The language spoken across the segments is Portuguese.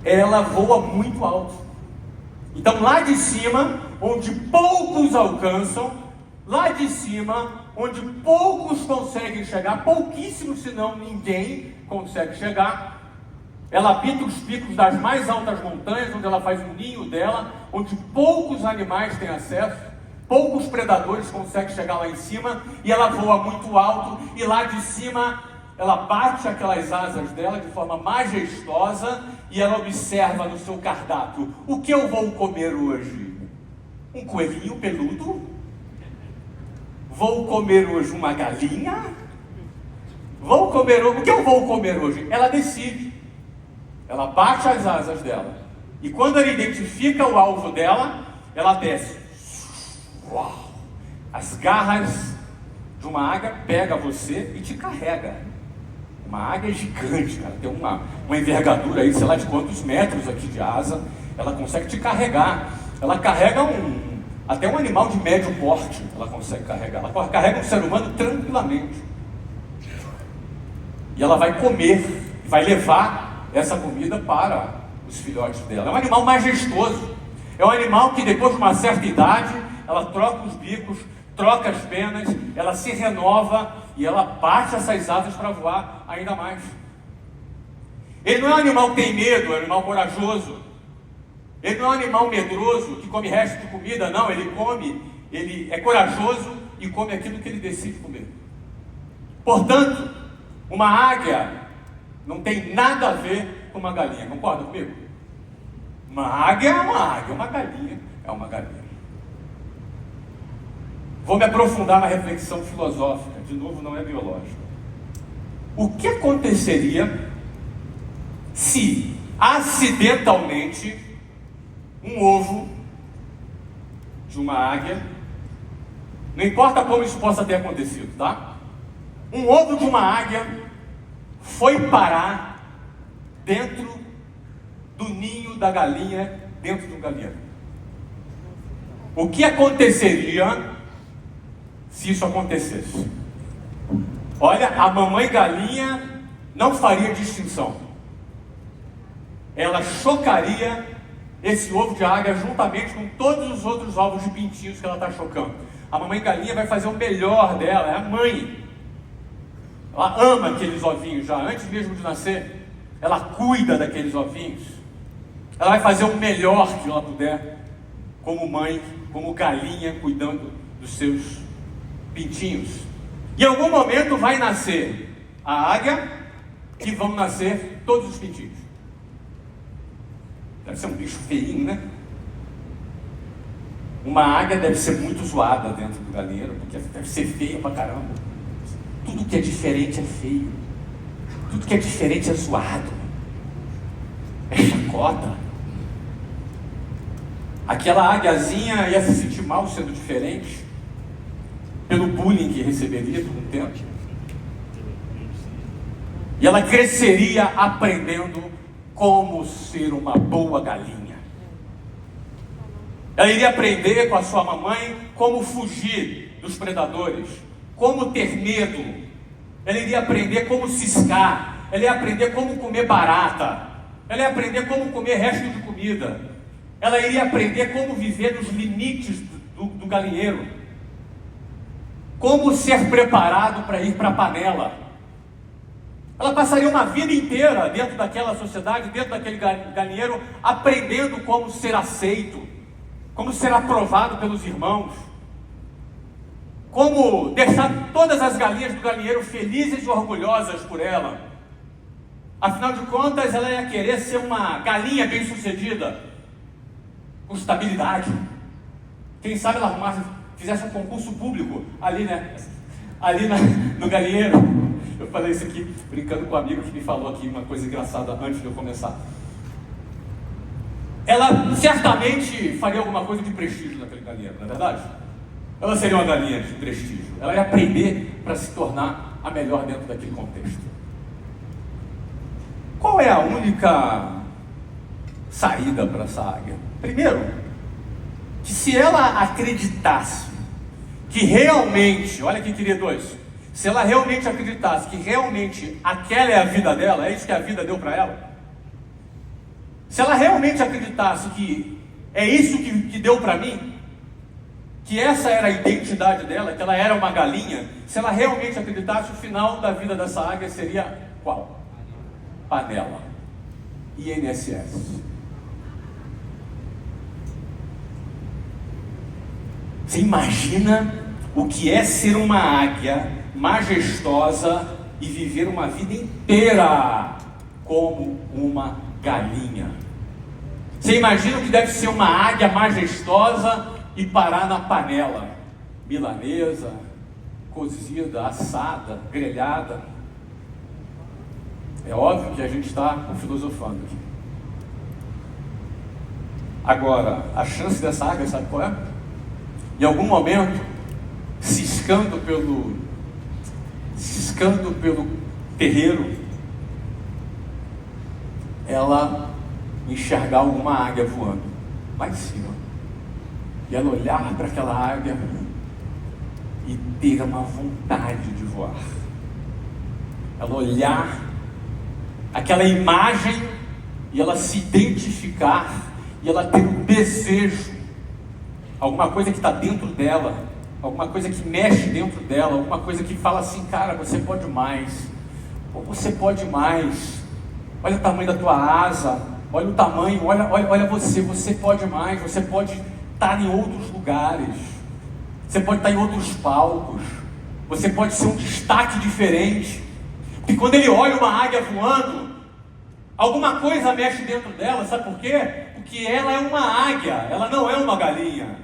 ela voa muito alto. Então lá de cima, onde poucos alcançam, lá de cima, onde poucos conseguem chegar, pouquíssimos, se não ninguém consegue chegar, ela habita os picos das mais altas montanhas, onde ela faz o ninho dela, onde poucos animais têm acesso, poucos predadores conseguem chegar lá em cima, e ela voa muito alto, e lá de cima ela bate aquelas asas dela de forma majestosa, e ela observa no seu cardápio: o que eu vou comer hoje? Um coelhinho peludo? Vou comer hoje uma galinha? Vou comer hoje... O que eu vou comer hoje? Ela decide. Ela bate as asas dela. E quando ela identifica o alvo dela, ela desce. Uau! As garras de uma águia pega você e te carrega. Uma águia gigante, cara. Tem uma envergadura aí, sei lá de quantos metros aqui de asa. Ela consegue te carregar. Ela carrega até um animal de médio porte. Ela consegue carregar. Ela carrega um ser humano tranquilamente. E ela vai comer, vai levar essa comida para os filhotes dela. É um animal majestoso. É um animal que depois de uma certa idade, ela troca os bicos, troca as penas, ela se renova e ela bate essas asas para voar ainda mais. Ele não é um animal que tem medo, é um animal corajoso. Ele não é um animal medroso que come resto de comida, não. Ele é corajoso e come aquilo que ele decide comer. Portanto, uma águia não tem nada a ver com uma galinha, concorda comigo? Uma águia é uma águia, uma galinha é uma galinha. Vou me aprofundar na reflexão filosófica, de novo, não é biológica. O que aconteceria se, acidentalmente, um ovo de uma águia, não importa como isso possa ter acontecido, tá? Um ovo de uma águia foi parar dentro do ninho da galinha, dentro de um galinheiro. O que aconteceria se isso acontecesse? Olha, a mamãe galinha não faria distinção. Ela chocaria esse ovo de águia juntamente com todos os outros ovos de pintinhos que ela está chocando. A mamãe galinha vai fazer o melhor dela, é a mãe. Ela ama aqueles ovinhos já, antes mesmo de nascer. Ela cuida daqueles ovinhos. Ela vai fazer o melhor que ela puder, como mãe, como galinha, cuidando dos seus pintinhos. Em algum momento vai nascer a águia e vão nascer todos os pintinhos. Deve ser um bicho feinho, né? Uma águia deve ser muito zoada dentro do galinheiro, porque deve ser feia pra caramba. Tudo que é diferente é feio. Tudo que é diferente é zoado. É chacota. Aquela águiazinha ia se sentir mal sendo diferente, pelo bullying que receberia por um tempo. E ela cresceria aprendendo como ser uma boa galinha. Ela iria aprender com a sua mamãe como fugir dos predadores, como ter medo. Ela iria aprender como ciscar. Ela ia aprender como comer barata. Ela ia aprender como comer resto de comida. Ela iria aprender como viver nos limites do galinheiro. Como ser preparado para ir para a panela. Ela passaria uma vida inteira dentro daquela sociedade, dentro daquele galinheiro, aprendendo como ser aceito, como ser aprovado pelos irmãos, como deixar todas as galinhas do galinheiro felizes e orgulhosas por ela. Afinal de contas, ela ia querer ser uma galinha bem-sucedida, com estabilidade. Quem sabe ela fizesse um concurso público ali, né? No galinheiro. Eu falei isso aqui brincando com um amigo que me falou aqui uma coisa engraçada antes de eu começar. Ela certamente faria alguma coisa de prestígio naquele galinheiro, não é verdade? Ela seria uma galinha de prestígio. Ela ia aprender para se tornar a melhor dentro daquele contexto. Qual é a única saída para essa águia? Primeiro, que se ela acreditasse que realmente, olha aqui, queridos, se ela realmente acreditasse que realmente aquela é a vida dela, é isso que a vida deu para ela, Se ela realmente acreditasse que é isso que deu para mim, que essa era a identidade dela, que ela era uma galinha, se ela realmente acreditasse, o final da vida dessa águia seria qual? Panela. INSS. Você imagina o que é ser uma águia majestosa e viver uma vida inteira como uma galinha? Você imagina o que deve ser uma águia majestosa e parar na panela, milanesa, cozida, assada, grelhada? É óbvio que a gente está filosofando aqui. Agora, a chance dessa águia, sabe qual é? Em algum momento, ciscando pelo terreiro, ela enxergar alguma águia voando lá em cima, e ela olhar para aquela águia e ter uma vontade de voar. Ela olhar aquela imagem e ela se identificar, e ela ter um desejo, alguma coisa que está dentro dela, alguma coisa que mexe dentro dela, alguma coisa que fala assim: cara, você pode mais, ou você pode mais, olha o tamanho da tua asa, olha o tamanho, olha você pode mais, você pode estar em outros lugares, você pode estar em outros palcos, você pode ser um destaque diferente. E quando ele olha uma águia voando, alguma coisa mexe dentro dela, sabe por quê? Porque ela é uma águia, ela não é uma galinha.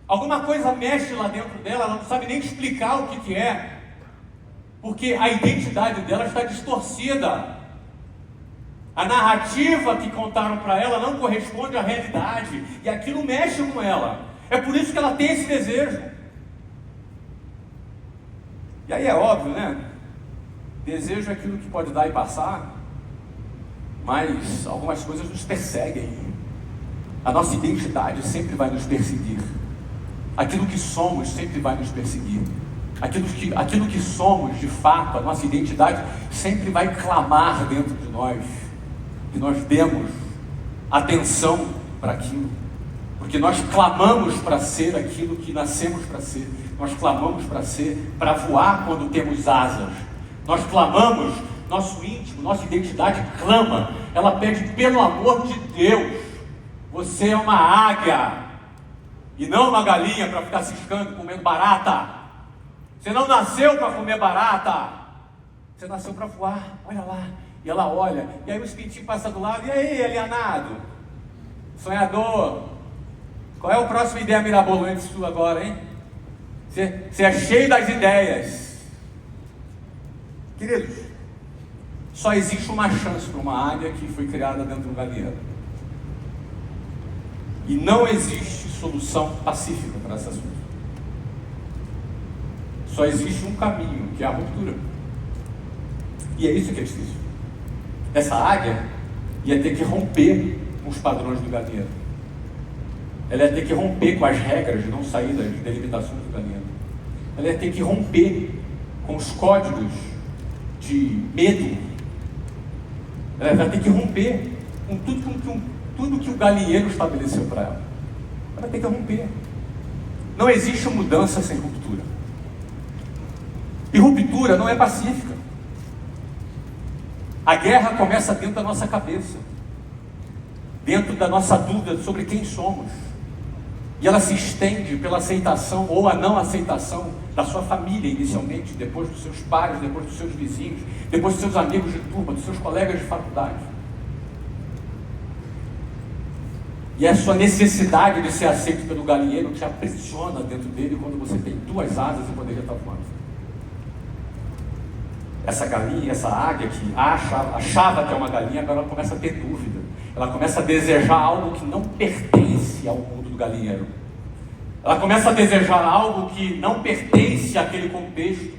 Alguma coisa mexe lá dentro dela, ela não sabe nem explicar o que é, porque a identidade dela está distorcida. A narrativa que contaram para ela não corresponde à realidade, e aquilo mexe com ela. É por isso que ela tem esse desejo. E aí é óbvio, né? Desejo é aquilo que pode dar e passar, mas algumas coisas nos perseguem. A nossa identidade sempre vai nos perseguir. Aquilo que somos sempre vai nos perseguir. Aquilo que somos, de fato, a nossa identidade sempre vai clamar dentro de nós, que nós demos atenção para aquilo, porque nós clamamos para ser aquilo que nascemos para ser. Nós clamamos para ser, para voar quando temos asas. Nós clamamos, nosso íntimo, nossa identidade clama, ela pede: pelo amor de Deus, você é uma águia e não uma galinha para ficar ciscando, comendo barata. Você não nasceu para comer barata, você nasceu para voar. Olha lá. E ela olha, e aí o espintinho passa do lado: e aí, alienado, sonhador, qual é a próxima ideia mirabolante sua agora, hein? Você é cheio das ideias. Queridos, só existe uma chance para uma águia que foi criada dentro de um galinheiro. E não existe solução pacífica para essa assunto. Só existe um caminho, que é a ruptura. E é isso que é difícil. Essa águia ia ter que romper com os padrões do galinheiro. Ela ia ter que romper com as regras de não sair das delimitações do galinheiro. Ela ia ter que romper com os códigos de medo. Ela vai ter que romper com tudo que o galinheiro estabeleceu para ela. Ela vai ter que romper. Não existe mudança sem ruptura. E ruptura não é pacífica. A guerra começa dentro da nossa cabeça, dentro da nossa dúvida sobre quem somos. E ela se estende pela aceitação ou a não aceitação da sua família inicialmente, depois dos seus pais, depois dos seus vizinhos, depois dos seus amigos de turma, dos seus colegas de faculdade. E a sua necessidade de ser aceito pelo galinheiro te aprisiona dentro dele quando você tem duas asas e poderia estar voando. Essa galinha, essa águia que achava que é uma galinha, agora ela começa a ter dúvida. Ela começa a desejar algo que não pertence ao mundo do galinheiro. Ela começa a desejar algo que não pertence àquele contexto.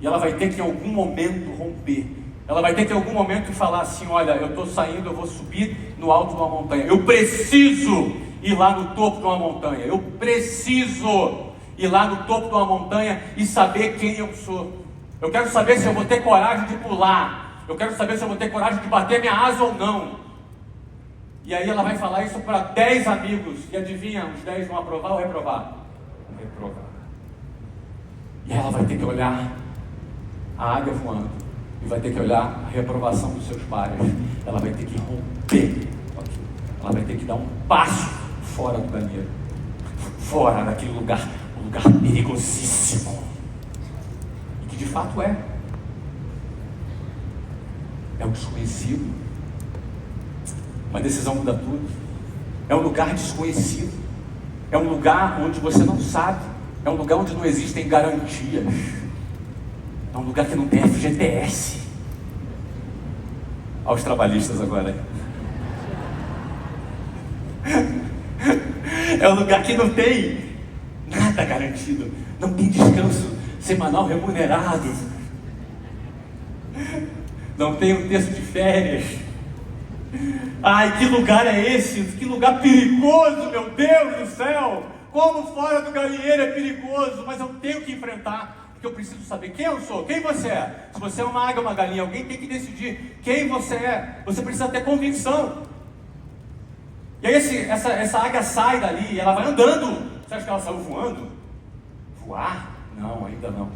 E ela vai ter que em algum momento romper. Ela vai ter que em algum momento falar assim: olha, eu estou saindo, eu vou subir no alto de uma montanha. Eu preciso ir lá no topo de uma montanha. Eu preciso ir lá no topo de uma montanha e saber quem eu sou. Eu quero saber se eu vou ter coragem de pular. Eu quero saber se eu vou ter coragem de bater minha asa ou não. E aí ela vai falar isso para 10 amigos. E adivinha, os 10 vão aprovar ou reprovar? Reprovar. E ela vai ter que olhar a águia voando. E vai ter que olhar a reprovação dos seus pares. Ela vai ter que romper. Ela vai ter que dar um passo fora do galinheiro. Fora daquele lugar. Um lugar perigosíssimo. E que de fato é. É o desconhecido. Uma decisão muda tudo. É um lugar desconhecido. É um lugar onde você não sabe. É um lugar onde não existem garantias. É um lugar que não tem FGTS. Aos trabalhistas agora. É um lugar que não tem nada garantido. Não tem descanso semanal remunerado. Não tem um terço de férias. Ai, que lugar é esse? Que lugar perigoso, meu Deus do céu! Como fora do galinheiro é perigoso, mas eu tenho que enfrentar, porque eu preciso saber quem eu sou, quem você é. Se você é uma águia, uma galinha, alguém tem que decidir quem você é. Você precisa ter convicção. E aí essa águia sai dali e ela vai andando. Você acha que ela saiu voando? Voar? Não, ainda não.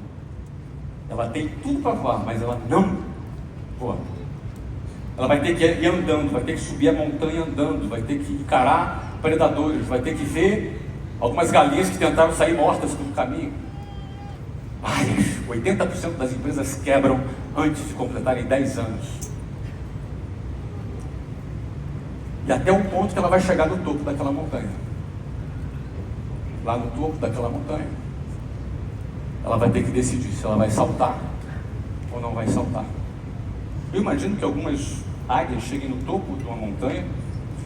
Ela tem tudo para voar, mas ela não voa. Ela vai ter que ir andando, vai ter que subir a montanha andando, vai ter que encarar predadores, vai ter que ver algumas galinhas que tentaram sair mortas pelo caminho. Várias, 80% das empresas quebram antes de completarem 10 anos. E até o ponto que ela vai chegar no topo daquela montanha. Lá no topo daquela montanha, ela vai ter que decidir se ela vai saltar ou não vai saltar. Eu imagino que algumas águias cheguem no topo de uma montanha,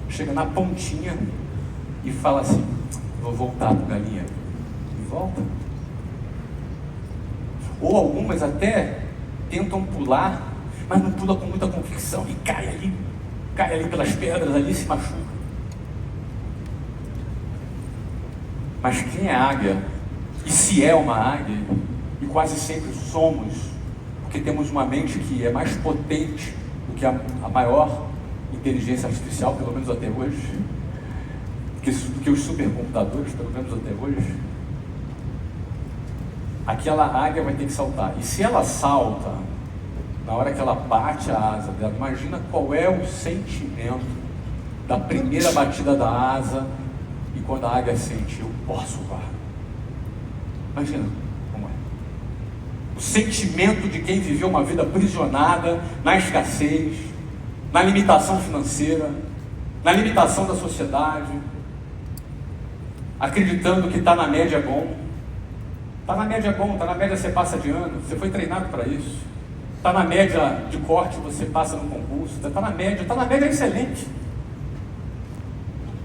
chegam na pontinha e falam assim: vou voltar para o galinheiro. E volta. Ou algumas até tentam pular, mas não pula com muita convicção e cai ali pelas pedras, ali se machuca. Mas quem é águia, e se é uma águia, e quase sempre somos, porque temos uma mente que é mais potente do que a maior inteligência artificial, pelo menos até hoje, do que os supercomputadores, pelo menos até hoje, aquela águia vai ter que saltar. E se ela salta, na hora que ela bate a asa dela, imagina qual é o sentimento da primeira batida da asa e quando a águia sente: eu posso voar. Imagina como é. O sentimento de quem viveu uma vida aprisionada na escassez, na limitação financeira, na limitação da sociedade, acreditando que está na média bom. Está na média bom, está na média você passa de ano, você foi treinado para isso. Está na média de corte, você passa no concurso, está na média excelente.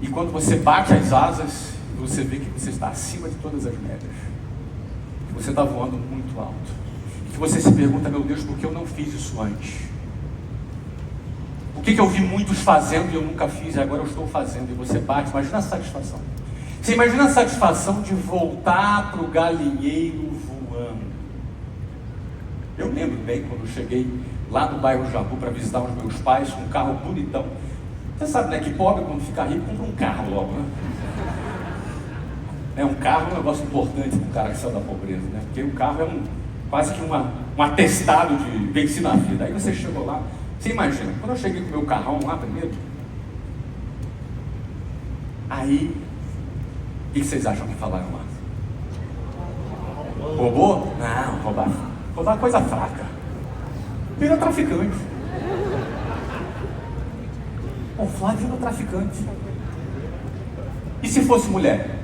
E quando você bate as asas, você vê que você está acima de todas as médias. Que você está voando muito alto. Que você se pergunta: meu Deus, por que eu não fiz isso antes? Por que eu vi muitos fazendo e eu nunca fiz e agora eu estou fazendo? E você bate, imagina a satisfação. Você imagina a satisfação de voltar para o galinheiro voando. Eu lembro bem quando eu cheguei lá no bairro Jabu para visitar os meus pais com um carro bonitão. Você sabe, né, que pobre quando fica rico compra um carro logo, né? Um carro é um negócio importante para o cara que saiu da pobreza, né? Porque o carro é quase que um atestado de venci na vida. Aí você chegou lá, você imagina, quando eu cheguei com o meu carrão lá primeiro, aí, o que vocês acham que falaram lá? Roubou? Não, roubar é coisa fraca. Vira traficante. O Flávio era traficante. E se fosse mulher?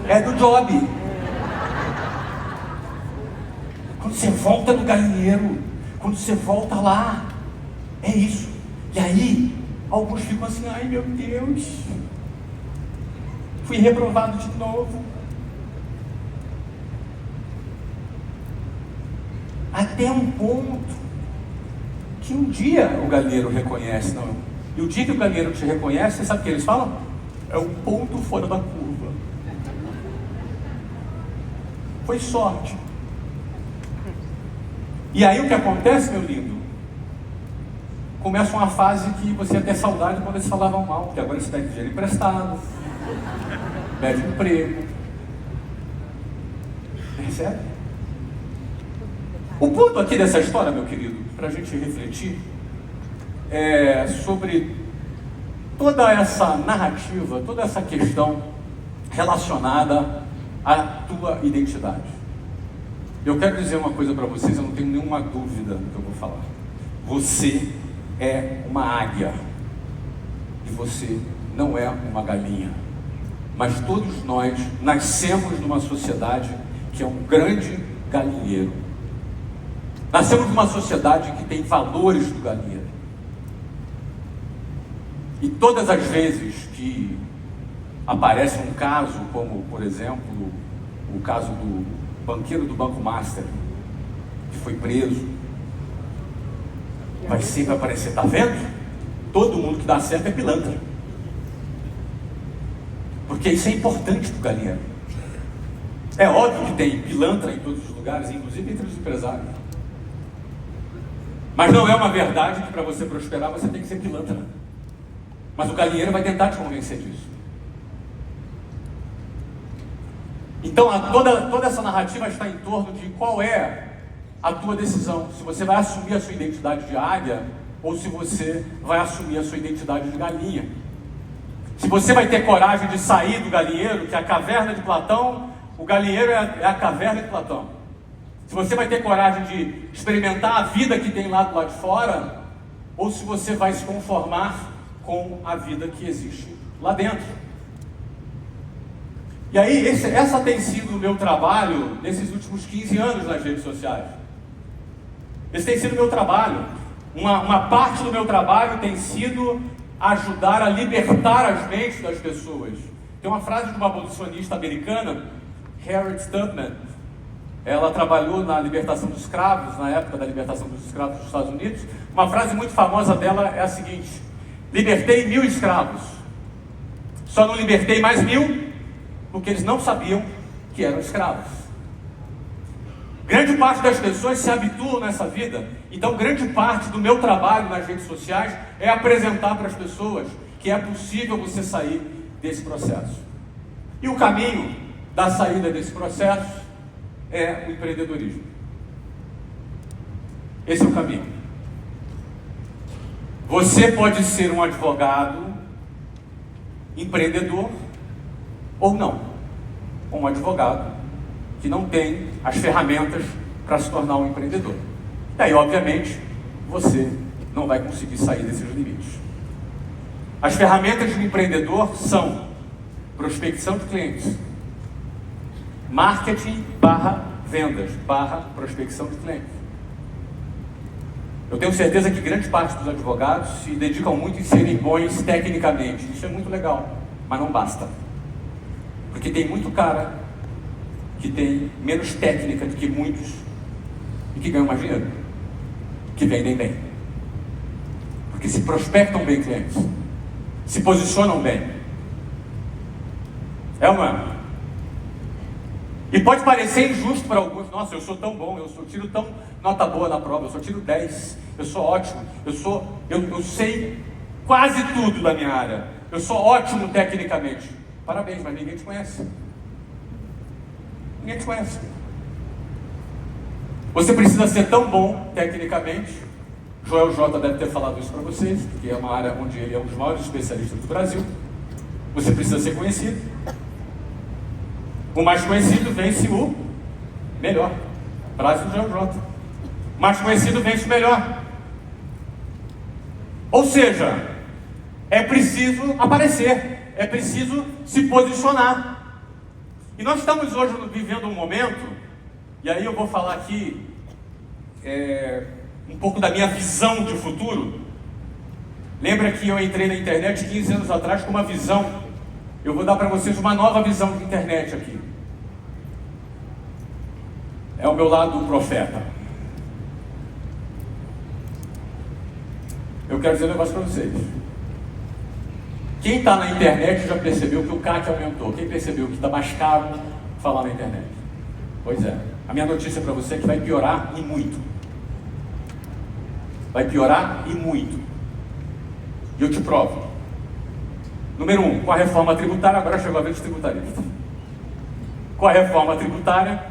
É do job. Quando você volta no galinheiro, quando você volta lá, é isso. E aí, alguns ficam assim: ai meu Deus, fui reprovado de novo. Até um ponto que um dia o galinheiro reconhece, não. E o dia que o galinheiro te reconhece, você sabe o que eles falam? É um ponto fora da curva. Foi sorte. E aí o que acontece, meu lindo? começa uma fase que você ia ter saudade quando eles falavam mal, porque agora você pede dinheiro emprestado, pede emprego. Percebe? O ponto aqui dessa história, meu querido, para a gente refletir, é sobre toda essa narrativa, toda essa questão relacionada à tua identidade. Eu quero dizer uma coisa para vocês, eu não tenho nenhuma dúvida do que eu vou falar. Você é uma águia e você não é uma galinha. Mas todos nós nascemos numa sociedade que é um grande galinheiro. Nascemos numa sociedade que tem valores do galinheiro. E todas as vezes que aparece um caso, como por exemplo, o caso do banqueiro do Banco Master, que foi preso, vai sempre aparecer, tá vendo? Todo mundo que dá certo é pilantra. Porque isso é importante para o galinheiro. É óbvio que tem pilantra em todos os lugares, inclusive entre os empresários. Mas não é uma verdade que para você prosperar você tem que ser pilantra. Mas o galinheiro vai tentar te convencer disso. Então toda essa narrativa está em torno de qual é a tua decisão. Se você vai assumir a sua identidade de águia ou se você vai assumir a sua identidade de galinha. Se você vai ter coragem de sair do galinheiro, que é a caverna de Platão, o galinheiro é a caverna de Platão. Se você vai ter coragem de experimentar a vida que tem lá do lado de fora, ou se você vai se conformar com a vida que existe lá dentro. E aí, essa tem sido o meu trabalho nesses últimos 15 anos nas redes sociais. Esse tem sido o meu trabalho. Uma parte do meu trabalho tem sido ajudar a libertar as mentes das pessoas. Tem uma frase de uma abolicionista americana, Harriet Tubman. Ela trabalhou na libertação dos escravos, na época da libertação dos escravos dos Estados Unidos. Uma frase muito famosa dela é a seguinte: libertei 1000 escravos, só não libertei mais 1000 porque eles não sabiam que eram escravos. Grande parte das pessoas se habituam nessa vida. Então grande parte do meu trabalho nas redes sociais é apresentar para as pessoas que é possível você sair desse processo. E o caminho da saída desse processo é o empreendedorismo. Esse é o caminho. Você pode ser um advogado empreendedor ou não. Um advogado que não tem as ferramentas para se tornar um empreendedor. E aí, obviamente, você não vai conseguir sair desses limites. As ferramentas de um empreendedor são prospecção de clientes, marketing / vendas / prospecção de clientes. Eu tenho certeza que grande parte dos advogados se dedicam muito em serem bons tecnicamente. Isso é muito legal, mas não basta. Porque tem muito cara que tem menos técnica do que muitos e que ganham mais dinheiro, que vendem bem. Porque se prospectam bem clientes, se posicionam bem. É uma... E pode parecer injusto para alguns. Nossa, eu sou tão bom, eu tiro tão nota boa na prova, eu só tiro 10, eu sou ótimo, eu sei quase tudo da minha área, eu sou ótimo tecnicamente. Parabéns, mas ninguém te conhece. Ninguém te conhece. Você precisa ser tão bom tecnicamente. Joel J deve ter falado isso para vocês, porque é uma área onde ele é um dos maiores especialistas do Brasil. Você precisa ser conhecido. O mais conhecido vence o melhor. Frase do Joel J. O mais conhecido vence o melhor. Ou seja, é preciso aparecer, é preciso se posicionar. E nós estamos hoje vivendo um momento, e aí eu vou falar aqui um pouco da minha visão de futuro. Lembra que eu entrei na internet 15 anos atrás com uma visão. Eu vou dar para vocês uma nova visão de internet aqui. É o meu lado profeta. Eu quero dizer um negócio para vocês. Quem está na internet já percebeu que o CAC aumentou. Quem percebeu que está mais caro falar na internet? Pois é. A minha notícia para você é que vai piorar e muito. Vai piorar e muito. E eu te provo. Número 1, com a reforma tributária, agora chegou a vez de tributarista. Com a reforma tributária,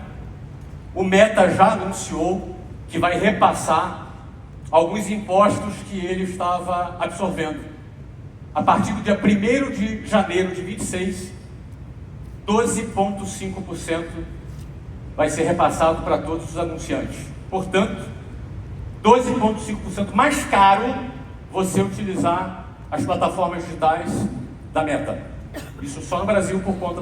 o Meta já anunciou que vai repassar alguns impostos que ele estava absorvendo. A partir do dia 1º de janeiro de 26, 12,5% vai ser repassado para todos os anunciantes. Portanto, 12,5% mais caro você utilizar as plataformas digitais da Meta. Isso só no Brasil por conta da